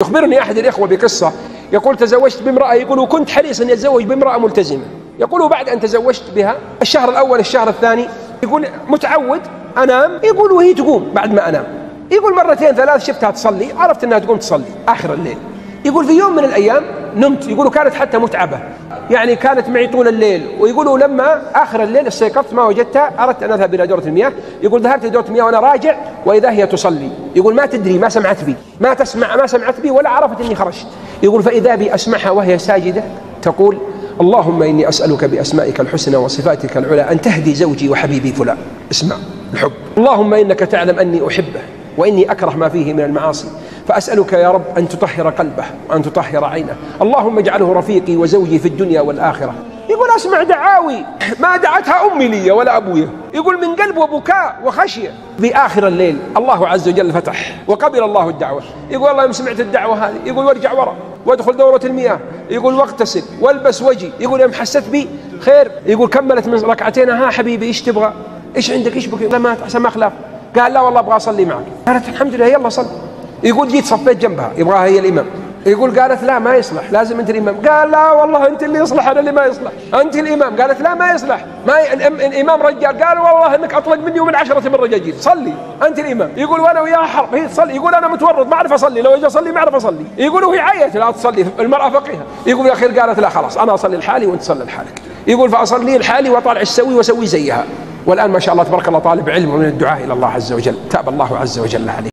يخبرني أحد الإخوة بقصة، يقول تزوجت بامرأة، يقول وكنت حريص أن أتزوج بامرأة ملتزمة، يقول بعد أن تزوجت بها الشهر الأول الشهر الثاني يقول متعود أنام، يقول وهي تقوم بعد ما أنام، يقول مرتين ثلاث شفتها تصلي، عرفت أنها تقوم تصلي آخر الليل. يقول في يوم من الأيام نمت، يقولوا كانت حتى متعبة، يعني كانت معي طول الليل، ويقولوا لما آخر الليل استيقظت ما وجدتها، أردت أن أذهب إلى دورة المياه، يقول ذهبت إلى دورة المياه وأنا راجع وإذا هي تصلي، يقول ما تدري، ما سمعت بي، ما سمعت بي ولا عرفت أني خرجت، يقول فإذا بي أسمعها وهي ساجدة تقول اللهم إني أسألك بأسمائك الحسنى وصفاتك العلى أن تهدي زوجي وحبيبي فلان. اسمع الحب، اللهم إنك تعلم أني أحبه وإني أكره ما فيه من المعاصي، فأسألك يا رب أن تطهر قلبه وأن تطهر عينه، اللهم اجعله رفيقي وزوجي في الدنيا والآخرة. يقول أسمع دعاوي ما دعتها أمي لي ولا أبويا، يقول من قلب وبكاء وخشية. في آخر الليل الله عز وجل فتح وقبل الله الدعوة، يقول الله يوم سمعت الدعوة هذه يقول وارجع ورا وادخل دورة المياه، يقول واغتسل والبس وجهي، يقول يوم حسيت بي خير، يقول كملت من ركعتين، ها حبيبي ايش تبغى؟ ايش عندك؟ ايش بك؟ لا ما احسن ما خلاف. قال لا والله ابغى اصلي معك. قالت الحمد لله يلا صل. يقول جيت صفيت جنبها يبغاها هي الامام، يقول قالت لا ما يصلح لازم انت الامام. قال لا والله انت اللي يصلح انا اللي ما يصلح، انت الامام. قالت لا ما يصلح، ما الامام رجال. قال والله انك اطلق مني ومن 10 مرة رجاجيل، صلي انت الامام. يقول وانا وياها حرب، هي تصلي، يقول انا متورط ما اعرف اصلي، لو اجي اصلي ما اعرف اصلي. يقول وهي عيت لا تصلي، المرأة فقيهة. يقول في الاخير قالت لا خلاص انا اصلي لحالي وانت صلي لحالك. يقول فاصلي لحالي واطالع السوي واسوي زيها، والان ما شاء الله تبارك الله طالب علم ومن الدعاء الى الله عز وجل، تاب الله عز وجل عليه.